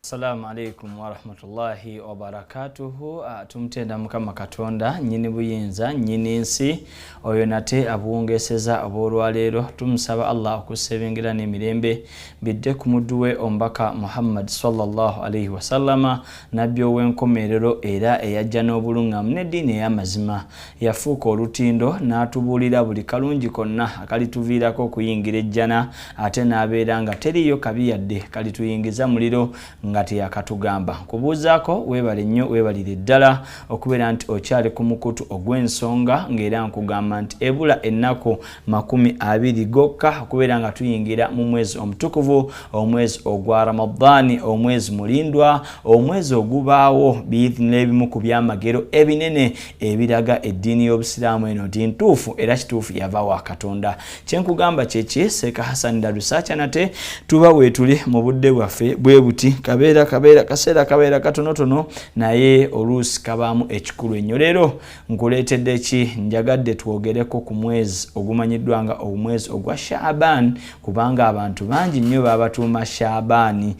Assalamu alaikum wa rahmatullahi wa barakatuhu. Tumtenda mukama katonda nyini buyinza nyini nsi oyo nate abuwongeseza abolwaleero tumusaba Allah okusebingira n'emirembe bidde ku mudduwe ombaka Muhammad sallallahu alaihi wasallama nabbi ow'enkomerero era eyajja n'obulungamu n'eddiini ey'amazima yafuuka olutindo n'atubuulira buli kalungi konna akalituviirako okuyingira ejjana ate n'abeera nga teriyo kabi yadde kalituyingiza muliro nga teyakatugamba. Kubuuzaako weebale nnyo weebalire ddala okubeera nti okyali ku mukutu ogw'ensonga ng'era nkugamba nti ebula ennaku 20 gokka okubeera nga tuyingira mu mwezi omutukuvu, omwezi ogwa Ramadani, omwezi mulindwa, omwezi ogubaawo n'ebimu ku byamagero ebinene ebiraga eddiini y'Obusiraamu eno nti ntuufu era kituufu yava wa Katonda. Kyenkugamba kyeki Sheikh Hassan dalusacha nate tuba weetuli mu budde bwaffe bwe buti kaseera kabeera katonotono naye oluusi kabaamu ekikulu ennyo. Leero nkuleetedde ki njagadde twogereko ku mwezi ogumanyiddwa nga omwezi ogwa Shaban kubanga abantu bangi nnyo babatuuma Shabani.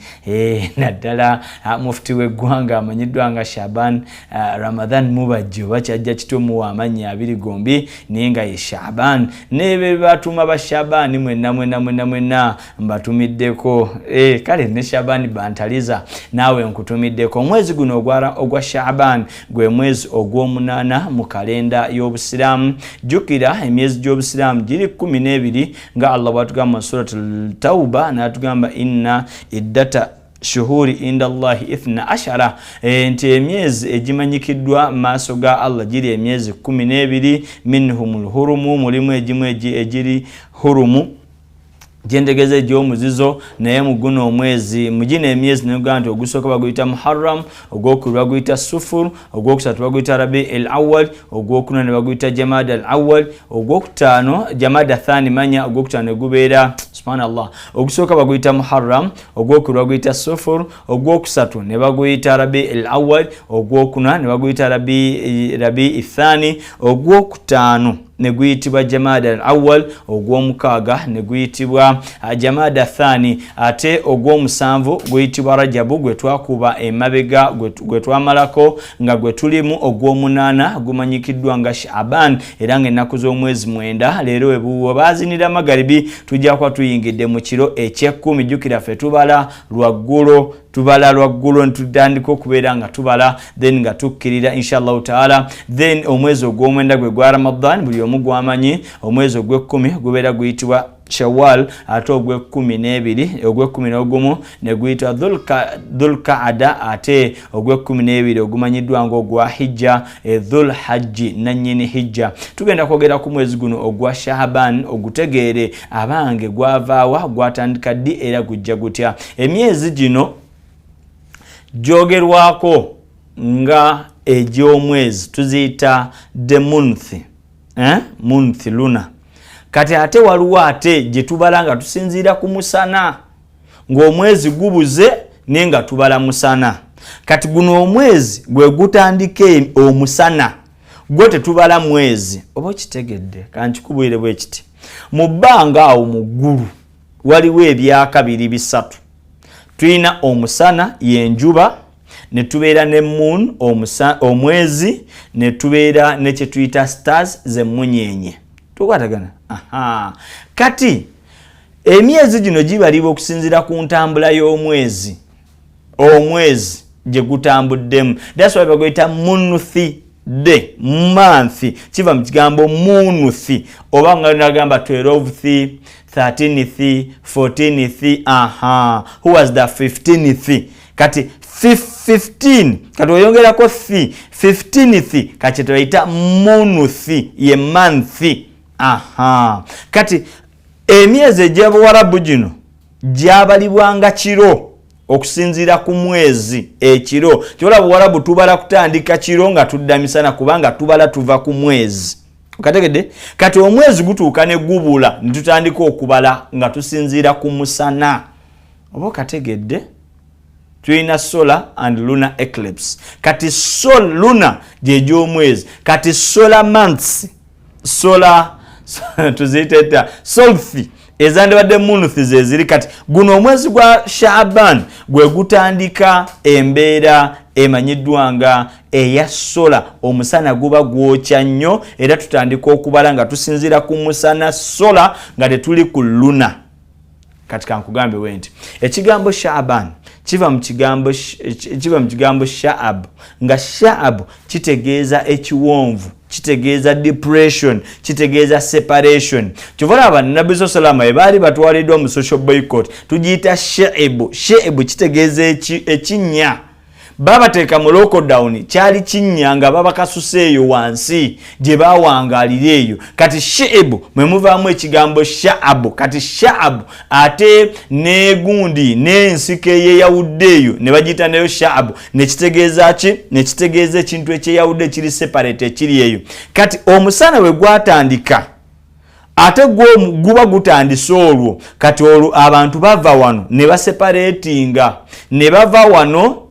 Naddala mufti w'eggwanga amanyiddwa nga Shaban Ramadan mubajjo bakyajja kitumu wa Manya 2 gombi naye nga ye Shaban nebe batuuma ba Shabani mwenna mbatumiddeko kale ne Shabani bantaliza nawe nkutumiddeko. Omwezi guno ogwa Shaban gwe mwezi ogw'omunana mu kalenda y'Obusiraamu. Jukira emyezi gy'Obusiraamu giri 12 nga Allah bwatugamba mu suratul Tauba n'atugamba inna iddata shuhuri inda Allahi 12 nti emyezi egimanyikiddwa maaso ga Allah giri emyezi 12 minhumul hurumu mulimu egimu egiri hurumu jendegeze egy'omuzizo naye mu guno omwezi mugina emyezi n'ugamba nti ogusooka baguyita Muharram, ogwokubiri baguyita Sufur, ogwokusatu baguyita Rabi'ul Awwal, ogwokuna ne baguyita Jamada al-Awwal, ogwokutaano Jamada Thani Manya, ogwokutaano gubeera subhanallah ogusooka baguyita Muharram, ogwokubiri baguyita Sufur, ogwokusatu ne baguyita Rabi'ul Awwal, ogwokuna ne baguyita Rabi'ul Thani, ogwokutaano ne guyitibwa Jamada al-Awwal, ogw'omukaaga ne guyitibwa Jamada Thani, ate ogw'omusanvu guyitibwa Rajabu gwe twakuba emabega gwe twamalako nga gwe tulimu ogw'omunaana gumanyikiddwa nga Shaban era ng'ennaku z'omwezi 9 leero ebuwo bazinira magaribi tujja kwa tuyingidde mu kiro eky'ekumi. Jukira ffe tubala lwaggulo ntutandika okubeera nga tubala then nga tukkirira inshallah taala then omwezi ogw'omwenda gwe gwa Ramadan buli omu gwamanyi omwezi ogw'ekumi gubeera guyitibwa Shawwal ate ogw'ekumi n'ogumu ne guyitibwa Dhul-Qaada ate ogw'ekumi ogumanyiddwa ng'ogwa Hijja Dhul-Hajji nannyini Hijja. Tugenda kwogera ku mwezi guno ogwa Shaban ogutegeere abange gwavaawa gwatandika ddi era gujja gutya. Emyezi gino jogerwako nga egy'omwezi tuziyita the month month luna. Kati ate waliwo ate gye tubala nga tusinziira ku musana ng'omwezi gubuze naye nga tubala musana. Kati guno omwezi gwe gutandike omusana gwe tetubala mwezi oba okitegedde kankikubwire bwe kiti mu bbanga awo mu ggulu waliwo ebyaka 2-3 tulina omusana yenjuba ne tubeera ne moon omwezi ne tubeera ne kye tuyita stars z'emmunyenye tukwatagana. Kati emyezi gino gibalibwa okusinziira ku ntambula y'omwezi omwezi gye gutambuddemu. That's why baguyita munuthi de month kiva mu kigambo munuthi oba nga nagamba 12th 13th 14th who was the 15th kati 15 kati oyongerako 15th kati tuyita munuthi ye month. Kati emyezi egy'Obuwarabu gino gyabalibwanga kiro okusinziira ku mwezi ekiro. Kyola Buwarabu tubala kutandika kiro nga tudda misana kubanga tubala tuva ku mwezi. Okategedde? Kati omwezi gutuuka ne gubula ne tutandika okubala nga tusinziira ku musana. Oba okategedde? Tulina solar and lunar eclipse. Kati luna gy'egy'omwezi. Kati solar months tuziteta solfi ezandibadde munuthi zeziri. Kati guno omwezi gwa Shaban gwe gutandika embeera emanyiddwa nga eya sola. Omusana guba gwokya nnyo era tutandika okubala nga tusinzira ku musana sola nga tetuli ku luna. Kati kankugambe wenti ekigambo Shaban kiva mu kigambo Shaab, nga Shaab kitegeeza ekiwonvu, kitegeeza depression, kitegeeza separation. Kyova aba Nabbi sallallahu alaihi baali batwaliddwa mu social boycott, tugiyita Sheikh. Sheikh kitegeeza ekinnya. Babateeka mu lockdown kyali kinnya nga babakasuseeyo wansi gye bawangalira eyo. Kati Sheikh mwe muvaamu ekigambo Shaab. Kati Shaab ate negundi n'ensiko eyeyawudde eyo ne bagiyita nayo Shaab. Nekitegeeza ki? Nekitegeeza ekintu ekyeyawudde kiri separate ekiri eyo. Kati omusana we gwatandika ate guba gutandise olwo. Kati olwo abantu bava wano ne baseparatinga, ne bava wano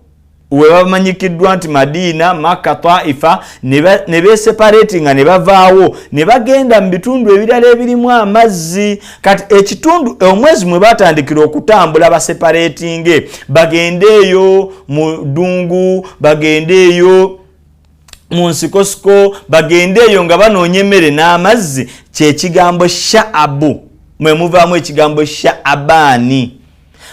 we bamanyikiddwa nti Madina, Makka, Taifa ne beseparatinga ne bavaawo ne bagenda mu bitundu ebirala ebirimu amazzi. Kati ekitundu omwezi mwe batandikira okutambula baseparatinge, bagendeeyo mu ddungu, bagendeeyo mu nsikosiko, bagendeeyo nga banoonya emmere n'amazzi. Kyekigambo Shaabu mwe muvaamu ekigambo Shaabani.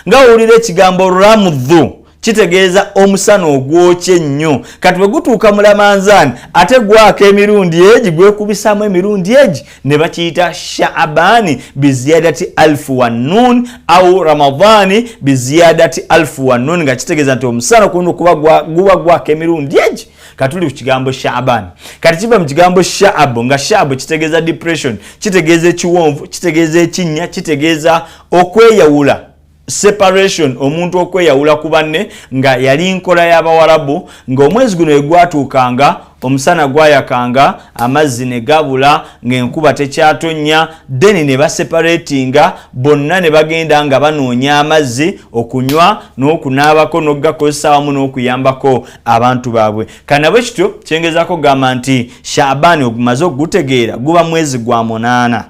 Nga owulira ekigambo Ramudhu kitegeeza omusana ogwokye ennyo. Kati bwe gutuuka mu Ramanzani ate gwaka emirundi egi, gwekubisamu emirundi egi, ne bakiyita Shaabani biziyadati alfu wa nun au Ramadhani biziyadati alfu wa nun, nga kitegeeza nti omusana kuno guba gwaka emirundi egi. Katuli ku kigambo Shaban. Kati kiva mu kigambo Shaab, nga Shaab kitegeeza depression, kitegeeza ekiwonvu, kitegeeza ekinnya, kitegeeza okweyawula, separation, omuntu okweyawula ku banne, nga yali nkola y'Abawarabu, nga omwezi guno egwatuukanga omusana gwayakanga, amazzi ne gabula, ng'enkuba tekyatonya, deni ne baseparatinga, bonna ne bagenda nga banoonya amazzi okunywa n'okunaabako n'okugakozesa wamu n'okuyambako abantu baabwe. Kanabwe kityo kyengezaako gamba nti Shaabani ogumaze okugutegeera guba mwezi gwa 8.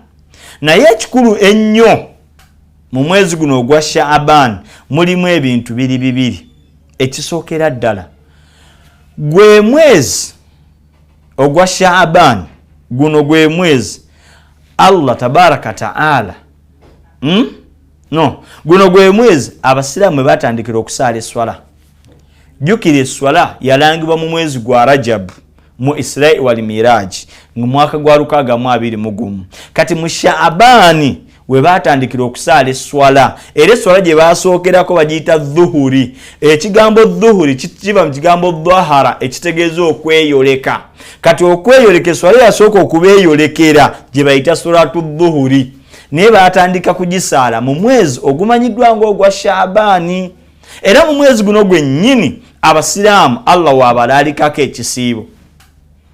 Naye ekikulu ennyo mu mwezi guno ogwa Shaaban mulimu ebintu bibiri. Ekisookera ddala, gwe mwezi ogwa Shaaban guno gwe mwezi Allah tabaraka taala guno gwe mwezi abasiraamu batandikira okusaala eswala. Jukira eswala yalangibwa mu mwezi gwa Rajab mu Israel wal Miraj mu mwaka gwa 621. Kati mu Shaabani we batandikira okusaala eswala, era eswala gye basookerako bagiyita dhuhuri. Ekigambo dhuhuri kiva mu kigambo dhahara ekitegeeza okweyoleka. Kati okweyoleka eswala yasooka okubeeyolekera gye bayita suratu dhuhuri, naye batandika kugisaala mu mwezi ogumanyiddwa ng'ogwa Shaabani. Era mu mwezi guno gwennyini abasiraamu Allah wabalaalikako ekisiibo.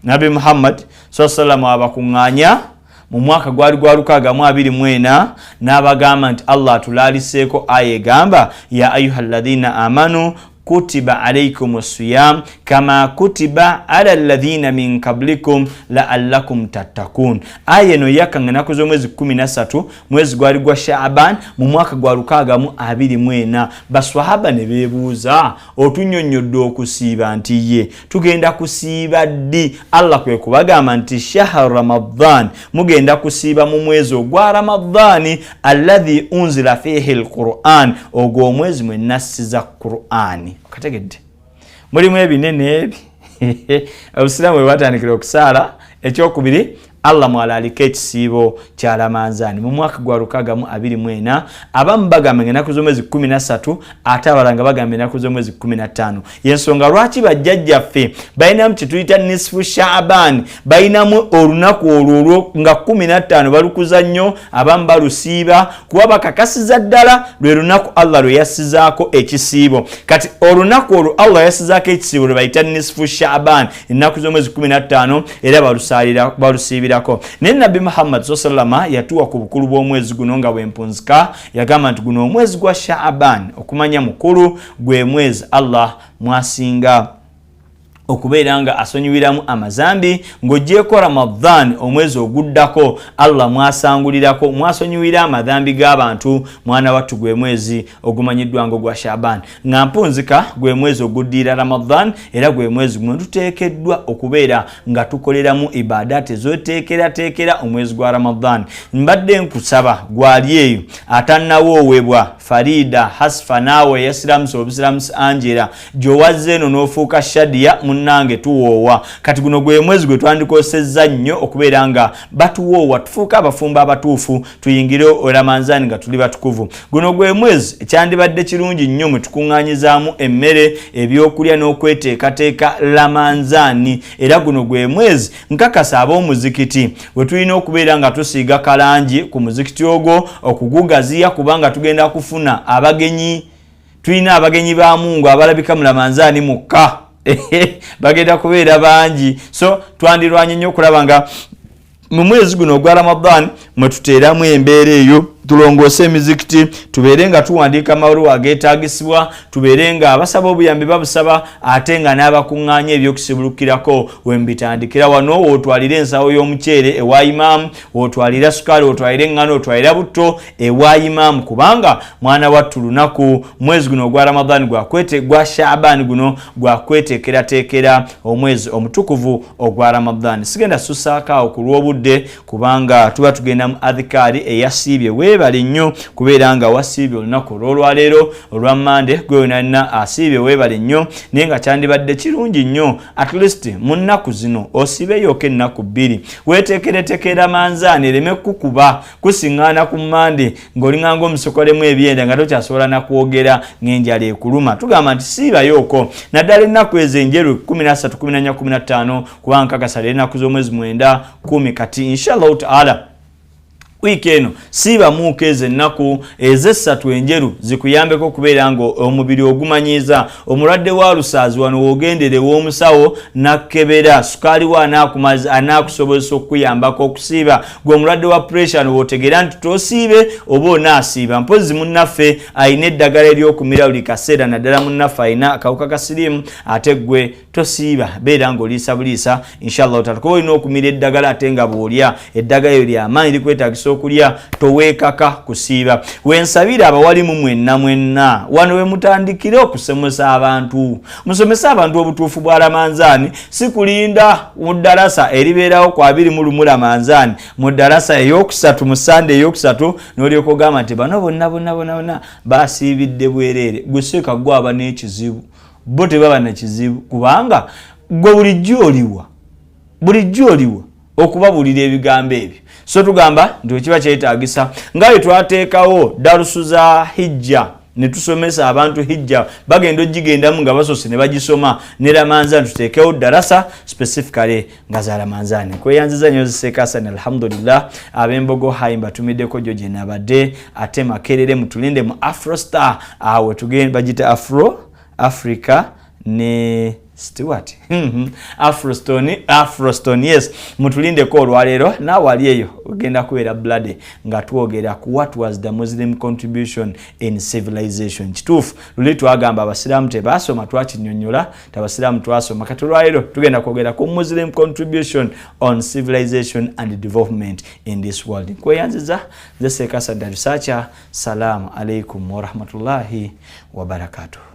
Nabi Muhammad sallallahu abakuŋŋaanya mu mwaka gwali gwa 624 n'abagamba nti Allah atulaaliseeko aya egamba ya ayyuhalladhina amanu kutiba alaykumus siyam kama kutiba ala alladhina min qablikum la'allakum tattaqun. Aya eno yakanga ennaku z'omwezi 13 mwezi gwali gwa Shaaban mu mwaka gwa 624. Baswahaba ne beebuuza, otunnyonnyodde okusiiba nti ye tugenda kusiiba ddi? Allah kwe kubagamba nti shahru Ramadhan, mugenda kusiiba mu mwezi ogwa Ramadhani alladhi unzila fihi alquran, ogwo omwezi mwe nassiza Qur'ani. Kategedde mulimu ebinene ebi Abusiraamu we batandikira okusaala. Ekyokubiri, Allah mwalaalika ekisiibo kya Ramanzani mu mwaka gwa 624. Abamu bagamba ennaku z'omwezi 13 ate abalala nga bagamba ennaku z'omwezi 15. Yensonga lwaki bajjajjaffe balinamu kye tuyita nisfu Shaaban, balinamu olunaku olwo nga 15 balukuza nnyo, abamu balusiiba kuba bakakasiza ddala lwe lunaku Allah lwe yassizaako ekisiibo. Kati olunaku olwo Allah yassizaako ekisiibo lwe bayita nisfu Shaaban, ennaku z'omwezi 15, era balusiibira. Naye Nabbi Muhammad sallallahu yatuwa ku bukulu bw'omwezi guno nga bwempunzika, yagamba nti guno omwezi gwa Shaaban okumanya mukulu, gwe mwezi Allah mwasinga okubeera nga asonyiwiramu amazambi ng'ogyeko Ramadan omwezi oguddako Allah mwasangulirako mwasonyiwira amazambi g'abantu mwana wattu gwe mwezi ogumanyiddwa ngo gwa Shaban nga mpunzika gwe mwezi oguddiira Ramadan era gwe mwezi gwe tuteekeddwa okubeera nga tukoleramu ibadati ezoteekerateekera omwezi gwa Ramadan. Mbadde nkusaba gwali eyo atannawoowebwa Farida Hasfa naawe yasiramusa obusiramusa Angela gy'owazze eno n'ofuuka Shadia munnange tuwoowa kati guno gwe mwezi gwe twandikosezza nnyo okubeera nga batuwoowa tufuuka abafumba abatuufu tuyingire Ramanzani nga tuli batukuvu. Guno gwe mwezi ekyandibadde kirungi nnyo mwe tukuŋŋaanyizaamu emmere ebyokulya n'okweteekateeka Ramanzani era guno gwe mwezi nkakasa ab'omuzikiti bwe tulina okubeera nga tusiiga kalangi ku muzikiti ogwo okugugaziya kubanga tugenda kufuna abagenyi. Tulina abagenyi ba Mungu abalabika mu Ramanzani mukka bagenda kubeera bangi so twandirwanye nnyo okulaba nga mu mwezi guno ogwa Ramadan mwe tuteeramu embeera eyo tulongoose emizikiti tubeere nga tuwandiika amabaluwa ageetaagisibwa tubeere nga abasaba obuyambi babusaba ate nga n'abakuŋŋaanya ebyokusibulukirako wembitandikira wano wootwalira ensawo y'omuceere ewa imaamu wootwalira sukaali wootwalira eŋŋano wootwalira butto ewa imaamu kubanga mwana wattu lunaku mwezi guno ogwa Ramadan gwa Shaban guno gwakweteekerateekera omwezi omutukuvu ogwa Ramadan. Sigenda sussaakaawo ku lw'obudde kubanga tuba tugenda mu adhikaari eyasiibye weebale nnyo kubeera nga wasiibye olunaku olw'olwaleero olwa Mande gwe nalina asiibye weebale nnyo naye nga kyandibadde kirungi nnyo at least mu nnaku zino osiibeyooko ennaku 2 weeteekereteekera Ramanzani ereme kukuba kusiŋŋaana ku Mande ng'olinganga omusokolemu ebyenda nga tokyasobola nakwogera ng'enjala ekuluma. Tugamba nti siibayooko naddala ennaku ezo enjeru 13, 14, 15 kubanga nkakasa leero ennaku z'omwezi 9, 10 kati inshallah ta'ala wiki eno siiba muuka ezo ennaku ez'essatu enjeru zikuyambeko okubeera nga omubiri ogumanyiiza omulwadde wa lusaazi wano woogendere w'omusawo nakkebera sukaali wa anaakusobozesa okuyambako okusiiba gwe omulwadde wa pressure wootegeera nti tosiibe oba onaasiiba mpozi munnaffe ayina eddagala ery'okumira buli kaseera naddala munnaffe ayina akawuka ka siriimu ate gwe tosiiba beera ng'oliisa buliisa inshallah taala kuba olina okumira eddagala ate nga bw'olya eddagala eryo ly'amaanyi likwetaagisa okulya toweekaka kusiiba. Wensabira abawalimu mwenna wano we mutandikire okusomesa abantu musomesa abantu obutuufu bwa Ramanzani si kulinda mu ddarasa eribeerawo kwa 21 Ramanzani mu ddarasa ey'okusatu mu Sande ey'okusatu n'olyoka ogamba nti bano bonna baasiibidde bwereere gwe Sheikh gwe aba n'ekizibu bo tebaba na kizibu kubanga gwe bulijjo oliwa okubabulira ebigambo ebyo. So tugamba nti kiba kyetaagisa nga bwe twateekawo darusu za hijja ne tusomesa abantu hijja bagenda ogigendamu nga basose ne bagisoma ne Ramanzani tuteekewo darasa specifically nga za Ramanzani. Kweyanziza nnyo Sheikh Hassan alhamdulillah ab'Embogo hayimba tumiddeko gyo gye nabadde ate Makerere mutulinde mu Afrostar awe tugenda bagita Africa ne Stewart Afrostone yes mutulindeko olwaleero naawe ali eyo ogenda kubeera bloody nga twogera ku what was the Muslim contribution in civilization. Kituufu luli twagamba abasiraamu tebaasoma twakinnyonnyola tabasiraamu twasoma kati olwaleero tugenda kwogera ku Muslim contribution on civilization and development in this world. Nkweyanziza nze Sheikh Hassan Researcher. Salaamu alaikum wa rahmatullahi wa barakatuh.